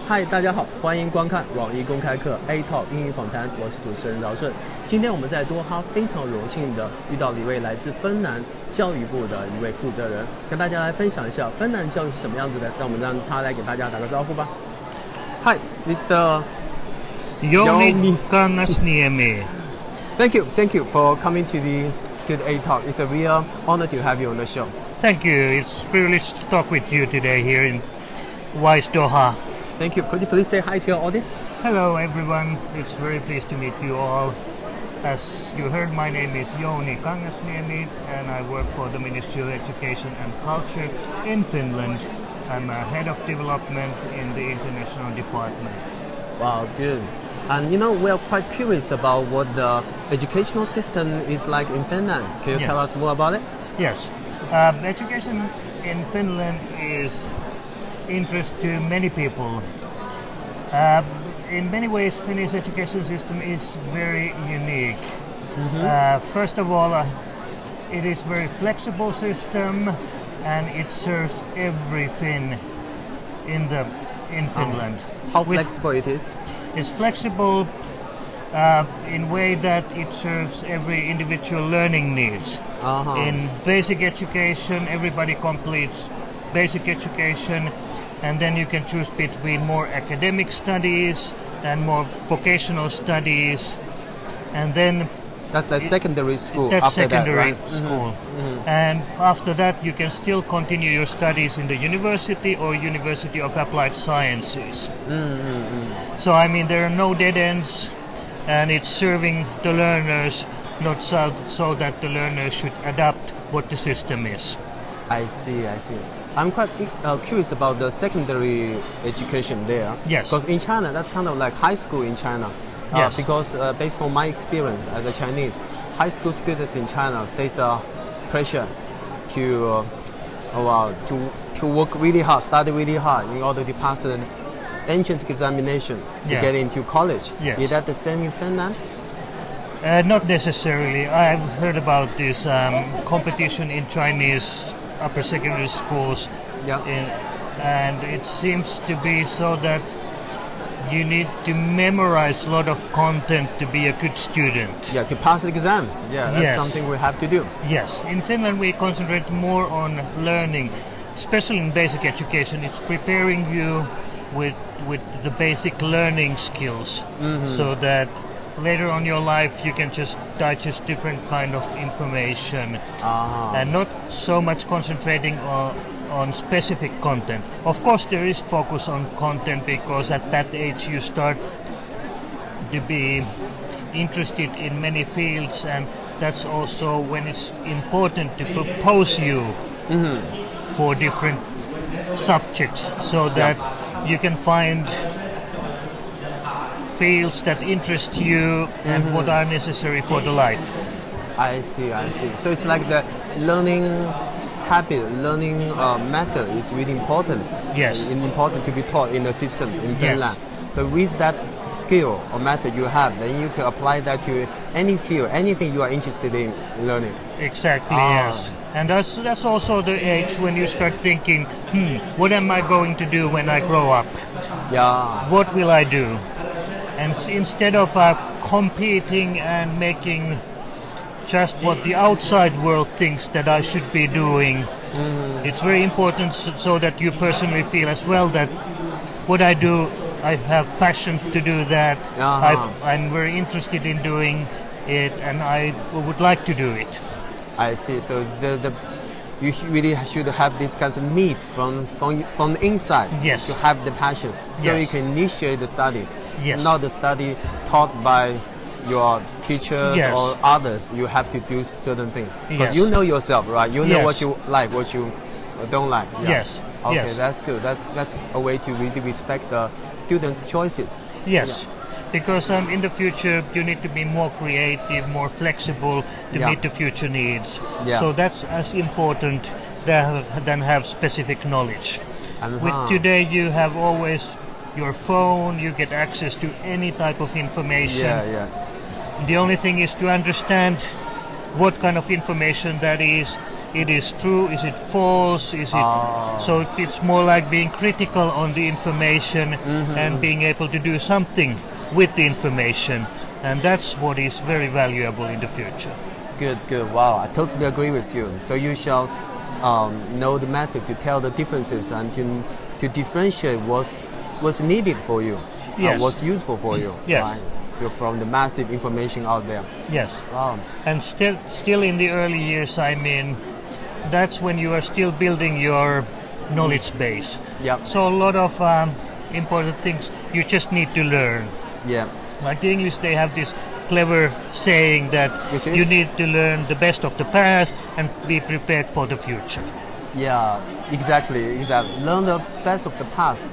嗨，大家好，欢迎观看网易公开课 A-Talk 英语访谈，我是主持人饶舜。今天我们在多哈非常荣幸的遇到了一位来自芬兰教育部的一位负责人，跟大家来分享一下芬兰教育是什么样子的。让我们让他来给大家打个招呼吧。Hi, Mr. Jouni Kangasniemi. Thank you for coming to the A-Talk. It's a real honor to have you on the show. Thank you. It's a privilege to talk with you today here in Wise Doha. Thank you. Could you please say hi to your audience? Hello everyone. It's very pleased to meet you all. As you heard, my name is Jouni Kangasniemi and I work for the Ministry of Education and Culture in Finland. I'm a head of development in the international department. Wow, good. And we are quite curious about what the educational system is like in Finland. Can you tell us more about it? Yes. Education in Finland is interest to many people. In many ways, Finnish education system is very unique. First of all, it is very flexible system, and it serves every Finn in Finland. How flexible it is? It's flexible in way that it serves every individual learning needs. In basic education, everybody completes basic education, and then you can choose between more academic studies and more vocational studies, and then that's the secondary school. That's after secondary that, right? school. And after that you can still continue your studies in the university or University of Applied Sciences. So I mean there are no dead ends, and it's serving the learners, not so that the learners should adapt what the system is. I see. I'm quite curious about the secondary education there. Yes. Because in China, that's kind of like high school in China. Yes. Because based on my experience as a Chinese, high school students in China face a pressure to work really hard, study really hard in order to pass an entrance examination to get into college. Yes. Is that the same in Finland? Not necessarily. I've heard about this competition in Chinese upper secondary schools, and it seems to be so that you need to memorize a lot of content to be a good student. Yeah, to pass the exams. Yeah, that's something we have to do. Yes, in Finland we concentrate more on learning, especially in basic education. It's preparing you with the basic learning skills, so that later on in your life you can just digest different kind of information, and not so much concentrating on specific content. Of course there is focus on content because at that age you start to be interested in many fields, and that's also when it's important to propose you for different subjects, so that you can find fields that interest you and what are necessary for the life. I see. So it's like the learning habit, learning method is really important. Yes. It's important to be taught in the system in Finland. So with that skill or method you have, then you can apply that to any field, anything you are interested in learning. Exactly, yes. And that's also the age when you start thinking, what am I going to do when I grow up? Yeah. What will I do? And instead of competing and making just what the outside world thinks that I should be doing, it's very important so that you personally feel as well that what I do, I have passion to do that. I'm very interested in doing it, and I would like to do it. I see. So you really should have this kind of need from the inside to have the passion, so you can initiate the study. Not the study taught by your teachers or others. You have to do certain things because you know yourself, right? You know what you like, what you don't like. Yes. Okay, that's good. That's a way to really respect the students' choices. Yes. Because in the future you need to be more creative, more flexible to meet the future needs. So that's as important than have specific knowledge. With today you have always your phone, you get access to any type of information. The only thing is to understand what kind of information that is it is true, is it false, is it... So it's more like being critical on the information and being able to do something with the information. And that's what is very valuable in the future. Good. Wow, I totally agree with you. So you shall know the method to tell the differences and to differentiate what's needed for you, what's useful for you. Yes. Right? So from the massive information out there. Yes. Wow. And still in the early years, I mean, that's when you are still building your knowledge base. Yep. So a lot of important things you just need to learn. Yeah. Like the English, they have this clever saying that you need to learn the best of the past and be prepared for the future. Yeah, exactly. Learn the best of the past,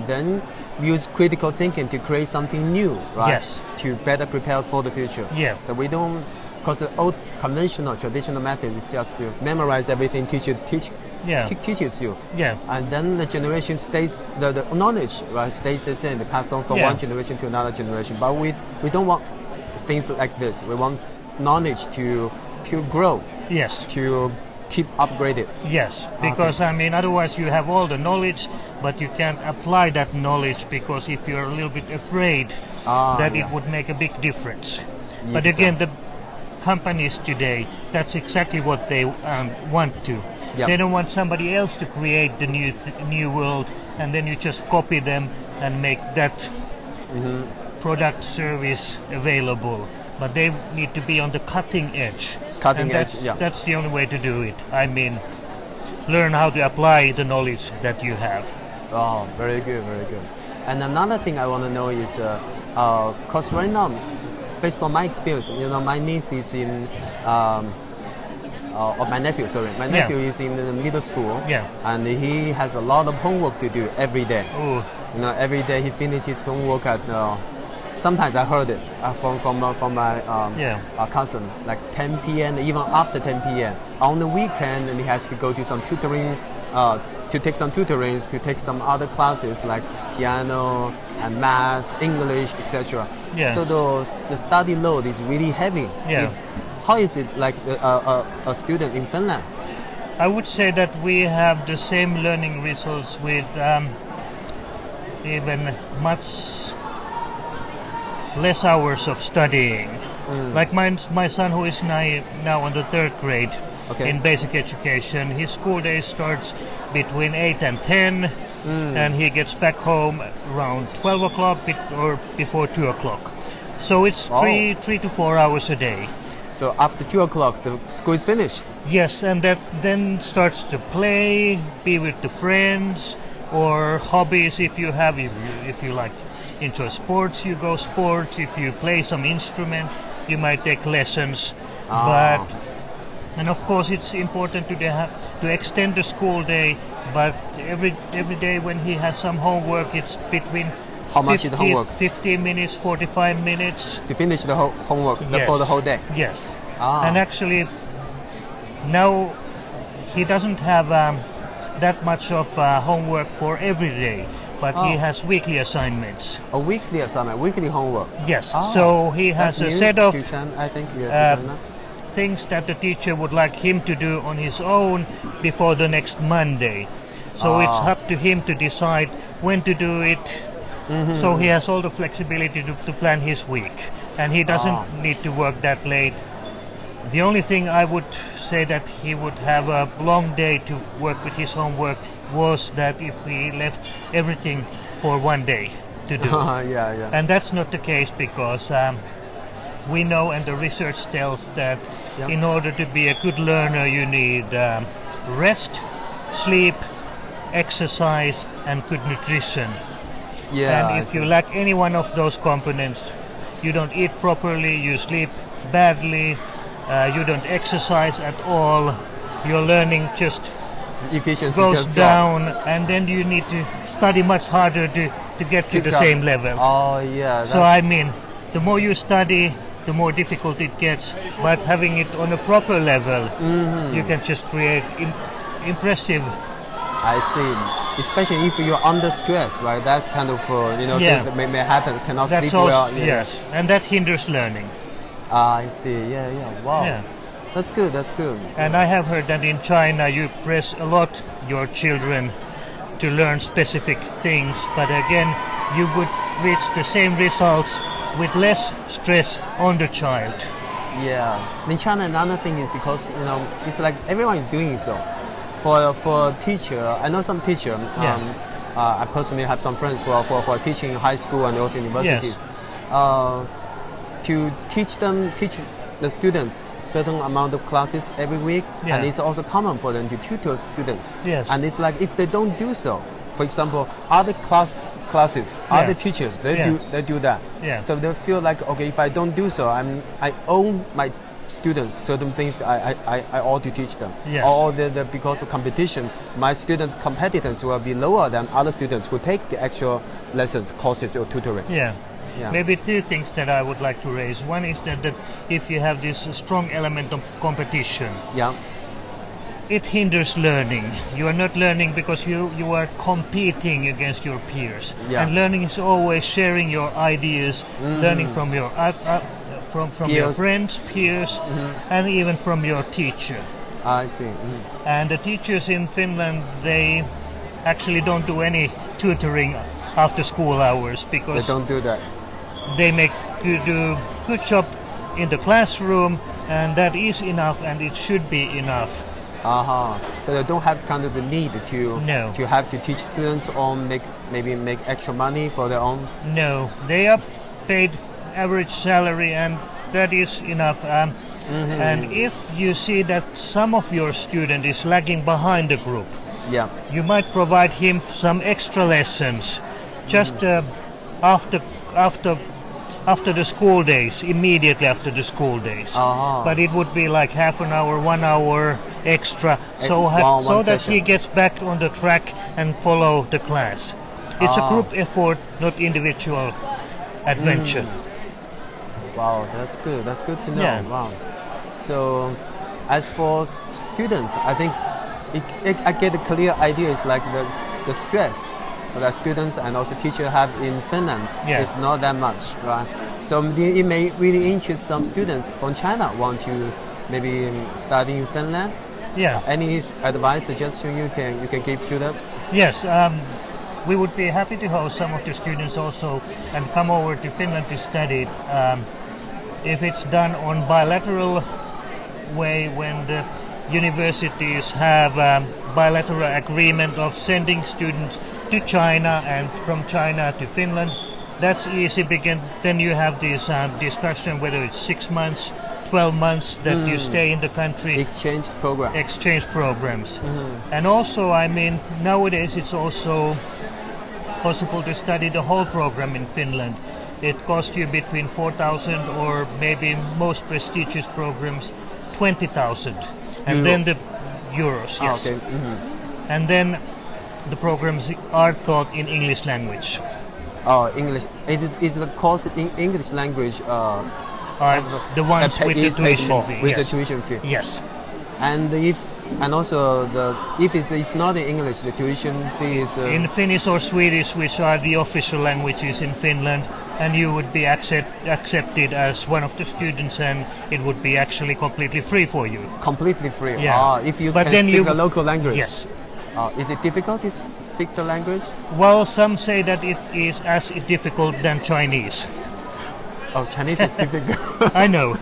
then use critical thinking to create something new, right? Yes. To better prepare for the future. Yeah. So we don't, because the old conventional, traditional method is just to memorize everything teaches you. Yeah. And then the generation stays, the knowledge, right, stays the same. They pass on from one generation to another generation. But we don't want things like this. We want knowledge to grow. Yes. To keep upgraded. Yes, because I mean, otherwise you have all the knowledge, but you can't apply that knowledge because if you're a little bit afraid that it would make a big difference. Yeah, but again, the companies today, that's exactly what they want to. Yep. They don't want somebody else to create the new world, and then you just copy them and make that product service available. But they need to be on the cutting edge. That's the only way to do it. I mean, learn how to apply the knowledge that you have. Oh, very good. And another thing I want to know is, because right now, based on my experience, my niece is in, or my nephew, my nephew is in the middle school, and he has a lot of homework to do every day. Ooh. Every day he finishes his homework at. Sometimes I heard it from my cousin, like 10 p.m. even after 10 p.m. On the weekend, and he has to go to some tutoring, to take some tutorings, to take some other classes like piano and math, English, etc. Yeah. So the study load is really heavy. Yeah. How is it like a student in Finland? I would say that we have the same learning results with even much less hours of studying. Like my son, who is now on the 3rd grade in basic education, his school day starts between 8 and 10, and he gets back home around 12 o'clock or before 2 o'clock. So it's 3 to 4 hours a day. So after 2 o'clock, the school is finished? Yes, and that then starts to play, be with the friends, or hobbies if you have, if you like enjoy sports, you go sports. If you play some instrument, you might take lessons. And of course it's important to extend the school day, but every day when he has some homework, it's between How much is the homework? 15 minutes, 45 minutes. To finish the homework for the whole day? Yes. And actually now he doesn't have that much of homework for every day, but he has weekly assignments. A weekly assignment, weekly homework? Yes. So he has a set of things that the teacher would like him to do on his own before the next Monday. So it's up to him to decide when to do it. So he has all the flexibility to plan his week, and he doesn't need to work that late. The only thing I would say that he would have a long day to work with his homework was that if he left everything for one day to do. And that's not the case, because we know, and the research tells, that in order to be a good learner you need rest, sleep, exercise and good nutrition. And if you lack any one of those components, you don't eat properly, you sleep badly, you don't exercise at all, your learning just efficiency goes just down, drops. and then you need to study much harder to get to the same level. So I mean, the more you study, the more difficult it gets, but having it on a proper level, you can just create impressive. I see. Especially if you're under stress, right? That kind of things that may happen. Cannot sleep well. Yes, and that hinders learning. I see. Wow. That's good. That's good. And I have heard that in China you press a lot your children to learn specific things, but again you would reach the same results with less stress on the child. Yeah. In China, another thing is because it's like everyone is doing so. For a teacher, I know some teacher. I personally have some friends who are teaching in high school and also universities. Yes. To teach the students certain amount of classes every week, and it's also common for them to tutor students. Yes. And it's like if they don't do so, for example, other classes, other teachers, they do that. Yeah. So they feel like, okay, if I don't do so, I owe my students certain things I ought to teach them. Yes. Or because of competition, my students' competence will be lower than other students who take the actual lessons, courses, or tutoring. Yeah. Maybe two things that I would like to raise. One is that if you have this strong element of competition, it hinders learning. You are not learning because you are competing against your peers. And learning is always sharing your ideas, learning from your from your friends, peers, and even from your teacher. I see. And the teachers in Finland, they actually don't do any tutoring after school hours because they don't do that. They make do good job in the classroom, and that is enough, and it should be enough. So they don't have kind of the need to have to teach students or make extra money for their own. No, they are paid average salary, and that is enough. And if you see that some of your student is lagging behind the group, you might provide him some extra lessons, just after the school days, immediately after the school days. But it would be like half an hour, 1 hour extra, so that he gets back on the track and follow the class. It's a group effort, not individual adventure. Wow, that's good. That's good to know. Wow. So, as for students, I think I get a clear idea. It's like the stress that students and also teachers have in Finland is not that much, right? So it may really interest some students from China want to maybe study in Finland. Any advice, suggestion you can give to them? Yes. We would be happy to host some of the students also and come over to Finland to study. If it's done on bilateral way, when the universities have bilateral agreement of sending students to China and from China to Finland, that's easy because then you have this discussion whether it's 6 months, 12 months that you stay in the country. Exchange programs. And also, I mean, nowadays it's also possible to study the whole program in Finland. It costs you between 4,000 or maybe most prestigious programs 20,000. And then the euros, yes. And then the programs are taught in English language. English. Is the course in English language are the ones with the tuition fee? With the tuition fee. Yes. And if it's not in English, the tuition fee is in Finnish or Swedish, which are the official languages in Finland, and you would be accepted as one of the students, and it would be actually completely free for you. Completely free. If you can speak a local language. Yes. Is it difficult to speak the language? Well, some say that it is as difficult than Chinese. Chinese is difficult. I know.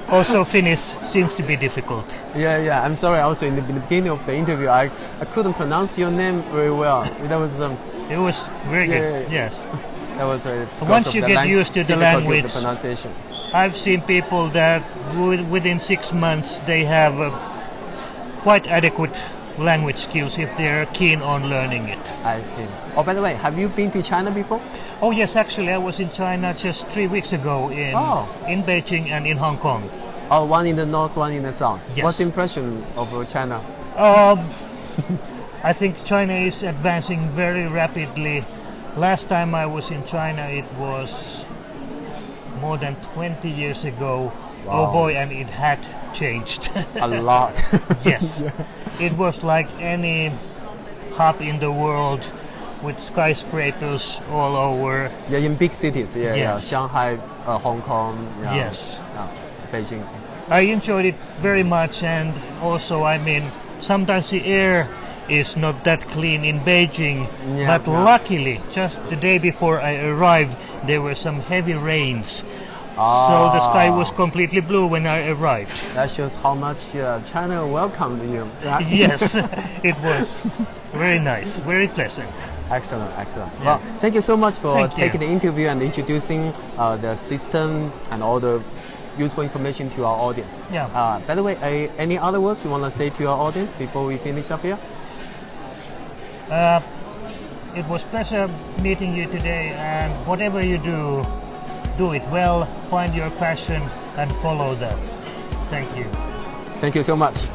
Also, Finnish seems to be difficult. Yeah. I'm sorry. Also, in the beginning of the interview, I couldn't pronounce your name very well. That was it was very good. Yes. That was once you get used to the language. The pronunciation. I've seen people that within 6 months they have quite adequate language skills if they're keen on learning it. I see. Oh, by the way, have you been to China before? Oh yes, actually I was in China just 3 weeks ago in Beijing and in Hong Kong. One in the north, one in the south. Yes. What's the impression of China? I think China is advancing very rapidly. Last time I was in China it was more than 20 years ago. Wow. Oh boy, and it had changed. A lot. Yes. It was like any hub in the world with skyscrapers all over. In big cities. Yes. Shanghai, Hong Kong. Yes. Beijing. I enjoyed it very much, and also, I mean, sometimes the air is not that clean in Beijing, but luckily, just the day before I arrived, there were some heavy rains. So the sky was completely blue when I arrived. That shows how much China welcomed you. Right? Yes, it was very nice, very pleasant. Excellent, excellent. Yeah. Well, thank you so much for taking the interview and introducing the system and all the useful information to our audience. Yeah. By the way, any other words you want to say to our audience before we finish up here? It was a pleasure meeting you today, and whatever you do, do it well, find your passion and follow that. Thank you. Thank you so much.